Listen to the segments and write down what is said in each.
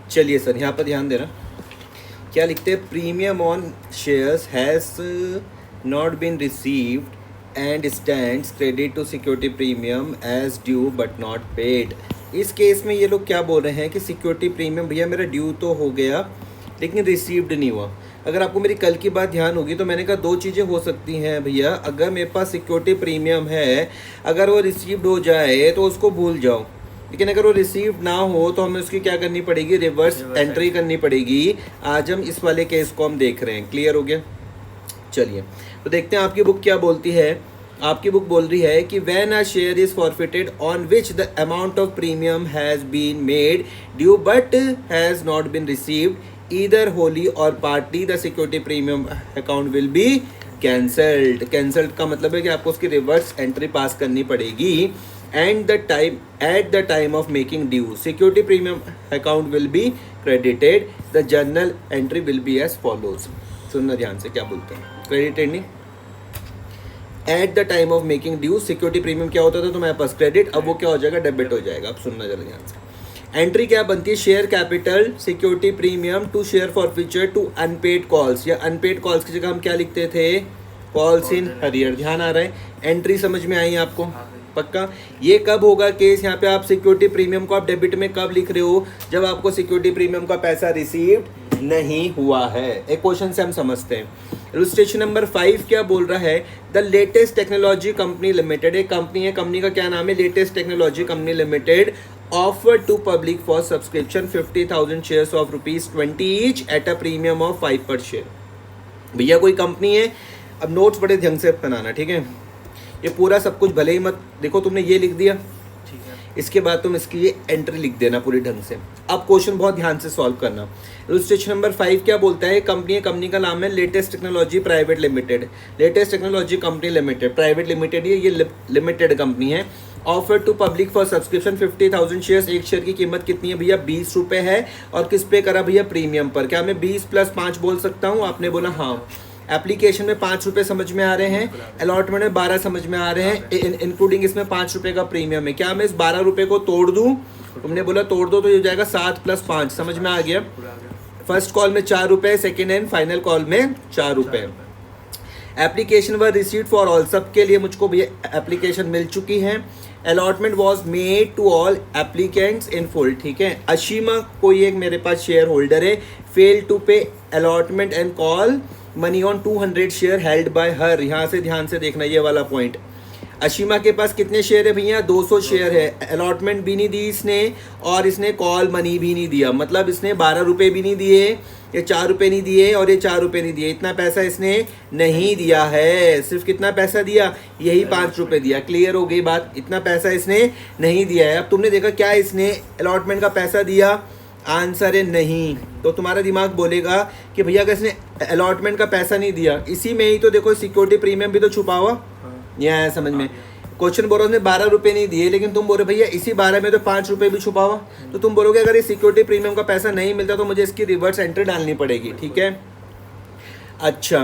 चलिए सर, यहाँ पर ध्यान देना, क्या लिखते हैं, premium on shares has not been received and stands credit to security premium as due but not paid. इस केस में ये लोग क्या बोल रहे हैं कि सिक्योरिटी प्रीमियम भैया मेरा ड्यू तो हो गया लेकिन रिसीव्ड नहीं हुआ। अगर आपको मेरी कल की बात ध्यान होगी तो मैंने कहा दो चीज़ें हो सकती हैं भैया, अगर मेरे पास सिक्योरिटी प्रीमियम है, अगर वो रिसीव्ड हो जाए तो उसको भूल जाओ, लेकिन अगर वो रिसीव ना हो तो हमें उसकी क्या करनी पड़ेगी, रिवर्स एंट्री करनी पड़ेगी। आज हम इस वाले केस को हम देख रहे हैं, क्लियर हो गया। चलिए तो देखते हैं आपकी बुक क्या बोलती है। आपकी बुक बोल रही है कि when a share is forfeited on which the amount of premium has been made due but has not been received either wholly और partly the security premium account will be cancelled. Cancelled का मतलब है कि आपको उसकी reverse entry पास करनी पड़ेगी। And the time at the time of making due security premium account will be credited, the journal entry will be as follows। सुनना ध्यान से क्या बोलते हैं, क्रेडिटेड नहीं, at the time of making due security premium क्या होता था तुम्हारे पास, क्रेडिट, अब वो क्या हो जाएगा, डेबिट हो जाएगा। अब सुनना जरा ध्यान से, एंट्री क्या बनती है, share capital security premium to share forfeiture to unpaid calls, या अनपेड कॉल्स की जगह हम क्या लिखते थे, कॉल्स इन हरियर। ध्यान आ रहा है, एंट्री समझ में आई आपको, पक्का। ये कब होगा केस, यहाँ पे आप सिक्योरिटी प्रीमियम को आप डेबिट में कब लिख रहे हो, जब आपको सिक्योरिटी प्रीमियम का पैसा रिसीव्ड नहीं हुआ है। एक क्वेश्चन से हम समझते हैं। इलस्ट्रेशन नंबर 5 क्या बोल रहा है, the latest technology company limited, एक कंपनी है, कंपनी का क्या नाम है, latest technology company limited, offer to public for subscription 50,000 shares of ₹20 each at a premium of 5 per share. भैया कोई कंपनी है, अब नोट्स बड़े ढंग से बनाना, ठीक है। ये पूरा सब कुछ भले ही मत देखो, तुमने ये लिख दिया, ठीक है, इसके बाद तुम इसकी ये एंट्री लिख देना पूरी ढंग से। अब क्वेश्चन बहुत ध्यान से सॉल्व करना। इलस्ट्रेशन नंबर 5 क्या बोलता है, कंपनी का नाम है latest technology private limited, latest technology company limited, private limited, ये लिमिटेड कंपनी है। Offer to public for subscription 50,000 shares, एक शेयर की कीमत कितनी है भैया, 20 रुपये है, और किस पे करा भैया, प्रीमियम पर। क्या मैं 20 + 5 बोल सकता हूँ, आपने बोला हाँ। एप्लीकेशन में 5 रुपये समझ में आ रहे हैं, अलॉटमेंट में 12 समझ में आ रहे हैं, इंक्लूडिंग इसमें 5 रुपये का प्रीमियम है। क्या मैं इस 12 रुपये को तोड़ दूं, तुमने बोला तोड़ दो, तो ये हो जाएगा 7 + 5, समझ में आ गया। फर्स्ट कॉल में 4 रुपये, सेकेंड एंड फाइनल कॉल में 4 रुपये। Application were received for all, सबके लिए मुझको भैया एप्लीकेशन मिल चुकी है। Allotment was made to all applicants in full, ठीक है। अशीमा कोई एक मेरे पास शेयर होल्डर है, fail to pay allotment and call money on 200 share held by her. यहाँ से ध्यान से देखना ये वाला पॉइंट, अशीमा के पास कितने शेयर है भैया, 200 शेयर है, अलॉटमेंट भी नहीं दी इसने और इसने कॉल मनी भी नहीं दिया, मतलब इसने 12 रुपये भी नहीं दिए, ये 4 रुपये नहीं दिए और ये 4 रुपये नहीं दिए, इतना पैसा इसने नहीं दिया है। सिर्फ कितना पैसा दिया, यही 5 रुपये दिया, क्लियर हो गई बात, इतना पैसा इसने नहीं दिया है। अब तुमने देखा क्या इसने अलॉटमेंट का पैसा दिया, आंसर है नहीं, तो तुम्हारा दिमाग बोलेगा कि भैया अगर इसने अलॉटमेंट का पैसा नहीं दिया, इसी में ही तो देखो सिक्योरिटी प्रीमियम भी तो छुपा हुआ, यह है समझ में। क्वेश्चन बोलो ने 12 रुपये नहीं दिए, लेकिन तुम बोलो भैया इसी 12 में तो 5 रुपये भी छुपा हुआ, तो तुम बोलोगे अगर ये सिक्योरिटी प्रीमियम का पैसा नहीं मिलता तो मुझे इसकी रिवर्स एंट्री डालनी पड़ेगी, ठीक है। अच्छा,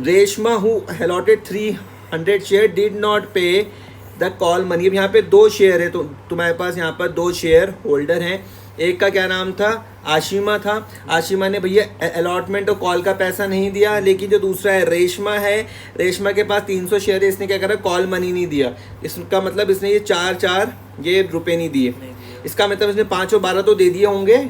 Reshma who allotted 300 share did not पे द कॉल मनी। अब यहाँ पे 2 शेयर है, तो तुम्हारे पास यहाँ पर 2 शेयर होल्डर हैं, एक का क्या नाम था, आशिमा था। आशिमा ने भैया अलॉटमेंट और कॉल का पैसा नहीं दिया, लेकिन जो दूसरा है रेशमा है, रेशमा के पास 300 शेयर है, इसने क्या करा, कॉल मनी नहीं दिया। इसका मतलब इसने ये 4 ये रुपये नहीं दिए, इसका मतलब इसने 5 और 12 तो दे दिए होंगे,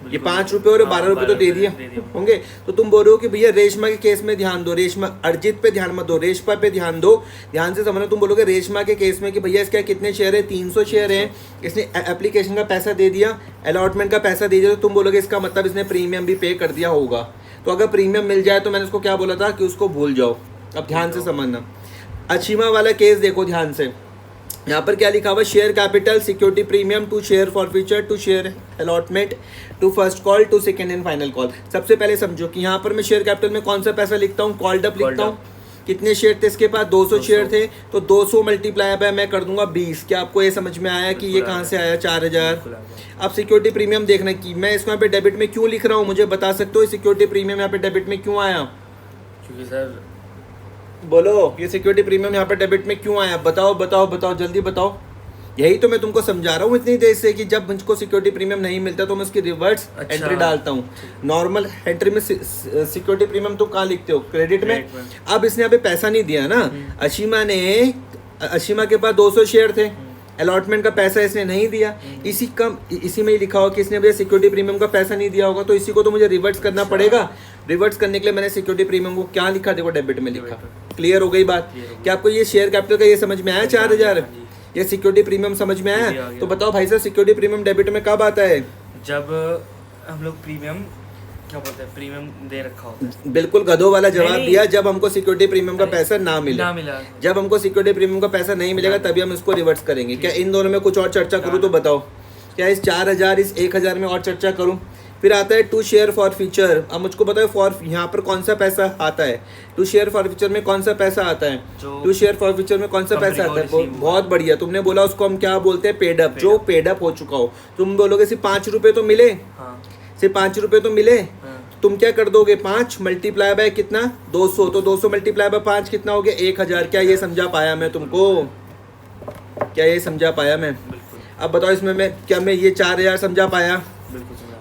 ये 5 रुपये और 12 रुपये तो दे दिए होंगे। तो तुम बोल रहे हो कि भैया रेशमा के केस में ध्यान दो, रेशमा, अर्जित पे ध्यान मत दो, रेशमा पे ध्यान दो, ध्यान से समझना। तुम बोलोगे रेशमा के केस में कि भैया इसका कितने शेयर है, 300 शेयर है, इसने एप्लीकेशन का पैसा दे दिया, अलॉटमेंट का पैसा दे दिया, तो तुम बोलोगे इसका मतलब इसने प्रीमियम भी पे कर दिया होगा। तो अगर प्रीमियम मिल जाए तो मैंने उसको क्या बोला था कि उसको भूल जाओ। अब ध्यान से समझना, अशीमा वाला केस देखो ध्यान से, यहाँ पर क्या लिखा हुआ, share capital security premium to share forfeiture to share allotment to first call to second and final call. सबसे पहले समझो कि यहाँ पर मैं शेयर कैपिटल में कौन सा पैसा लिखता हूँ, कॉल्ड अप लिखता हूँ। कितने शेयर थे इसके पास, 200 शेयर थे, तो 200 मल्टीप्लाई बाय मैं कर दूंगा 20। क्या आपको ये समझ में आया कि ये कहाँ से आया, 4000। अब सिक्योरिटी प्रीमियम देखना कि मैं इसको यहाँ पे डेबिट में क्यों लिख रहा हूँ, मुझे बता सकते हो सिक्योरिटी प्रीमियम यहाँ पे डेबिट में क्यों आया, क्योंकि सर बोलो ये सिक्योरिटी प्रीमियम यहाँ पे डेबिट में क्यों आया, बताओ बताओ बताओ जल्दी बताओ। यही तो मैं तुमको समझा रहा हूँ इतनी देर से कि जब मुझको सिक्योरिटी प्रीमियम नहीं मिलता तो मैं उसकी रिवर्स अच्छा। एंट्री डालता हूँ। नॉर्मल एंट्री में सिक्योरिटी प्रीमियम तुम कहाँ लिखते हो? क्रेडिट में। अब इसने अभी पैसा नहीं दिया ना, अशीमा के पास 200 शेयर थे, अलॉटमेंट का पैसा इसने नहीं दिया, इसी में ही लिखा होगा कि इसने भैया सिक्योरिटी प्रीमियम का पैसा नहीं दिया होगा, तो इसी को तो मुझे रिवर्स करना पड़ेगा। रिवर्स करने के लिए मैंने सिक्योरिटी प्रीमियम को क्या लिखा, देखो डेबिट में लिखा। क्लियर हो गई बात? क्या आपको ये शेयर कैपिटल का ये समझ में आया? 4000 ये सिक्योरिटी प्रीमियम समझ में आया? तो बताओ भाई साहब, सिक्योरिटी प्रीमियम डेबिट में कब आता है? जब हम लोग प्रीमियम क्या बोलते हैं, प्रीमियम दे रखा होता है। बिल्कुल गधों वाला जवाब नहीं। दिया, जब हमको सिक्योरिटी प्रीमियम का पैसा ना मिला। जब हमको सिक्योरिटी प्रीमियम का पैसा नहीं मिलेगा तभी हम इसको रिवर्स करेंगे। क्या इन दोनों में कुछ और चर्चा करूँ तो बताओ? क्या इस 4000 इस 1000 में और चर्चा करूँ? फिर आता है टू शेयर फॉर फ्यूचर। अब मुझको बताओ फॉर यहाँ पर कौन सा पैसा आता है? टू शेयर फॉर फ्यूचर में कौन सा पैसा आता है? टू शेयर फॉर फ्यूचर में कौन सा पैसा आता है? बहुत बढ़िया, तुमने बोला उसको हम क्या बोलते हैं? Paid up. जो पेड अप हो चुका हो, तुम बोलोगे सिर्फ 5 रुपये तो मिले, सिर्फ 5 रुपये तो मिले, तुम क्या कर दोगे? 5 मल्टीप्लाई बाय कितना? 200। तो 200 मल्टीप्लाई बाय 5 कितना हो गया? 1000। क्या ये समझा पाया मैं तुमको? क्या ये समझा पाया मैं? अब बताओ इसमें मैं ये 4000 समझा पाया?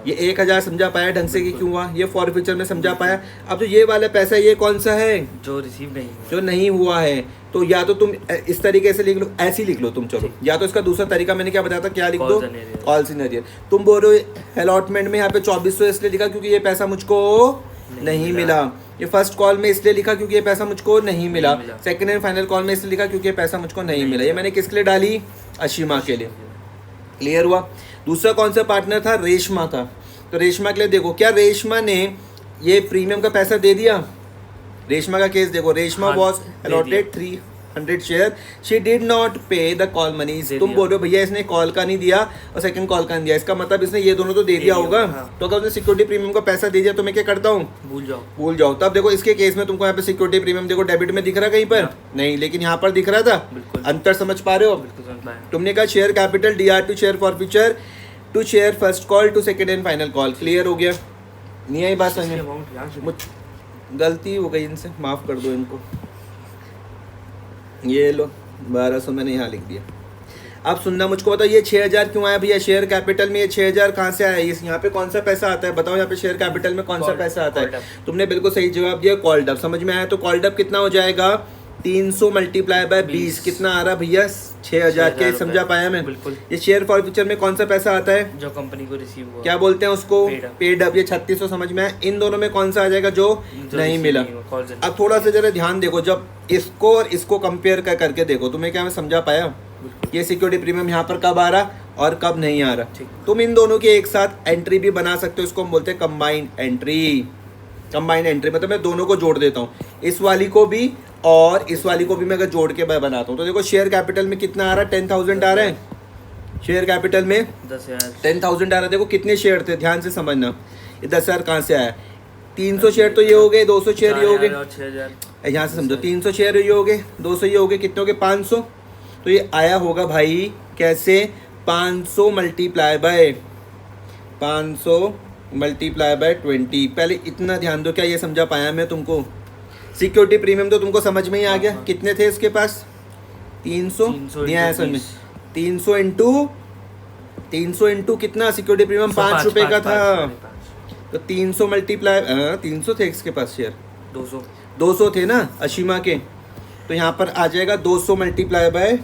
ये 1000 समझा पाया ढंग से कि क्यों हुआ? ये फॉर फ्यूचर में समझा पाया? अब जो ये वाला पैसा ये कौन सा है? जो रिसीव नहीं हुआ, जो नहीं हुआ है। तो या तो तुम इस तरीके से लिख लो, ऐसे ही लिख लो तुम, चलो। या तो इसका दूसरा तरीका मैंने क्या बताया था, क्या लिख दो? Call scenario. तुम बोल रहे हो अलॉटमेंट में यहाँ पे 2400 इसलिए लिखा क्योंकि ये पैसा मुझको नहीं मिला। ये फर्स्ट कॉल में इसलिए लिखा क्योंकि ये पैसा मुझको नहीं मिला। सेकंड एंड फाइनल कॉल में इसलिए लिखा क्योंकि ये पैसा मुझको नहीं मिला। ये मैंने किसके लिए डाली? अशीमा के लिए। क्लियर हुआ? दूसरा कौन सा पार्टनर था? रेशमा था। तो रेशमा के लिए देखो, क्या रेशमा ने ये प्रीमियम का पैसा दे दिया? रेशमा का केस देखो, Reshma was allotted 300 share, she did not पे द कॉल मनी। तुम बोल रहे हो भैया इसने कॉल का नहीं दिया और सेकंड कॉल का नहीं दिया, इसका मतलब इसने ये दोनों तो दे दिया होगा। तो अगर उसने सिक्योरिटी प्रीमियम का पैसा दे दिया तो मैं क्या करता हूँ? भूल जाओ। तब देखो इसके केस में तुमको यहाँ पे सिक्योरिटी प्रीमियम देखो डेबिट में दिख रहा कहीं पर नहीं, लेकिन यहाँ पर दिख रहा था। अंतर समझ पा रहे हो? तुमने कहा share capital DR to share forfeiture to share first call to second and final call. Clear हो गया? नहीं आई बात समझ में? गलती हो गई इनसे, माफ़ कर दो इनको। ये लो 1200 मैंने यहाँ लिख दिया। अब सुनना, मुझको बताओ ये 6000 क्यों आया भैया शेयर कैपिटल में? ये 6000 कहाँ से आया? ये यहाँ पे कौन सा पैसा आता है? बताओ यहाँ पे शेयर कैपिटल में कौन सा पैसा आता है? तुमने बिल्कुल सही जवाब दिया, कॉल्ड अप। समझ में आया? तो कॉल्ड अप कितना हो जाएगा? 300 मल्टीप्लाई बाय 20 कितना आ रहा भैया? 6000। क्या समझा पाया मैं? बिल्कुल। ये शेयर फॉर फ्यूचर में कौन सा पैसा आता है? जो कंपनी को रिसीव हुआ। क्या बोलते हैं उसको? Paid up. ये 3600 समझ में आया? इन दोनों में कौन सा आ जाएगा? जो नहीं मिला। अब थोड़ा सा जरा ध्यान देखो, जब इसको और इसको कंपेयर करके देखो, तुम्हें क्या मैं समझा पाया? ये सिक्योरिटी प्रीमियम यहाँ पर कब आ रहा और कब नहीं आ रहा। तुम इन दोनों की एक साथ एंट्री भी बना सकते हो, इसको हम बोलते हैं कंबाइंड एंट्री। कंबाइंड एंट्री मतलब मैं दोनों को जोड़ देता हूँ, इस वाली को भी और इस वाली को भी मैं अगर जोड़ के मैं बनाता हूँ। तो देखो शेयर कैपिटल में कितना आ रहा है? 10,000 आ रहा है। शेयर कैपिटल में 10,000 आ रहा है। देखो कितने शेयर थे, ध्यान से समझना। ये 10,000 कहाँ से आया? 300 शेयर तो ये हो गए, 200 शेयर ये हो गए, यहाँ से समझो 300 शेयर ये हो गए, 200 ये हो गए, कितने हो गए? 500। तो ये आया होगा भाई कैसे? 500 मल्टीप्लाई बाय 20। पहले इतना ध्यान दो, क्या ये समझा पाया मैं तुमको? सिक्योरिटी प्रीमियम तो तुमको समझ में ही आ गया। कितने थे इसके पास? 300 दिया है समझ में। 300 इंटू कितना? सिक्योरिटी प्रीमियम 5 रुपये का था। तो 300 मल्टीप्लाई 300 थे इसके पास शेयर, 200 थे ना अशीमा के। तो यहाँ पर आ जाएगा 200 मल्टीप्लाई बाय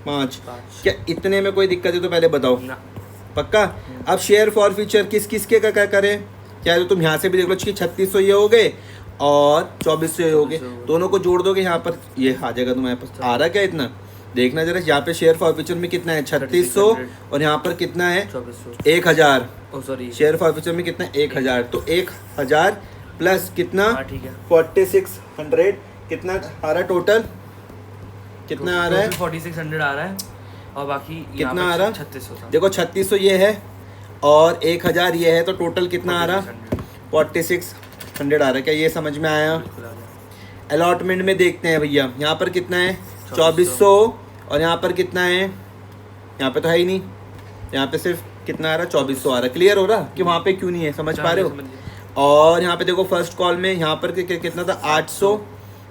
5। क्या इतने में कोई दिक्कत है तो पहले बताओ? पक्का? अब शेयर फॉर फ्यूचर किस किस के क्या करें? क्या तो तुम यहाँ से भी देख लो कि 3600 ये हो गए और 2400 ये हो गए, दोनों को जोड़ दोगे यहाँ पर ये आ जाएगा तुम्हारे पास। आ रहा क्या इतना? देखना जरा, यहाँ पे शेयर फॉर फ्यूचर में कितना है? 3600 और यहाँ पर कितना है? 1000। शेयर फॉर फ्यूचर में कितना? 1000। तो 1000 प्लस कितना? 4600 कितना आ रहा टोटल? कितना आ रहा है? 4600 आ रहा है और बाकी कितना आ रहा? 3600। देखो 3600 ये है और 1000 ये है, तो टोटल कितना आ रहा? 4600 आ रहा है। क्या ये समझ में आया? अलॉटमेंट में देखते हैं भैया, यहाँ पर कितना है? 2400 और यहाँ पर कितना है? यहाँ पे तो है ही नहीं, यहाँ पे सिर्फ कितना आ रहा? 2400 आ रहा है। क्लियर हो रहा कि वहाँ पे क्यों नहीं है? समझ पा रहे हो? और यहाँ पे देखो फर्स्ट कॉल में यहाँ पर कितना था? 800।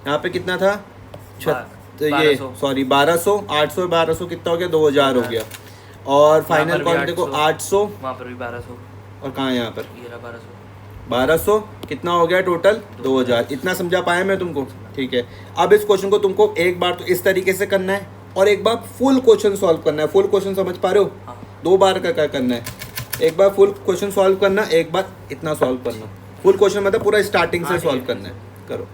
यहाँ पे कितना था? तो ये 1200 सॉरी 1200, 800 1200 कितना हो गया, 2000 हो गया। और फाइनल पर भी कौन देखो 800, वहाँ पर भी 1200, और कहाँ यहाँ पर ये रहा 1200। 1200 कितना हो गया टोटल 2000। इतना समझा पाया मैं तुमको, ठीक है। अब इस क्वेश्चन को तुमको एक बार तो इस तरीके से करना है और एक बार फुल क्वेश्चन सॉल्व करना है। फुल क्वेश्चन समझ पा रहे हो, हाँ 2 बार का क्या करना है, एक बार फुल क्वेश्चन सॉल्व करना, एक बार इतना सॉल्व करना। फुल क्वेश्चन मतलब पूरा स्टार्टिंग से हाँ, ठीक है, सॉल्व करना है, करो।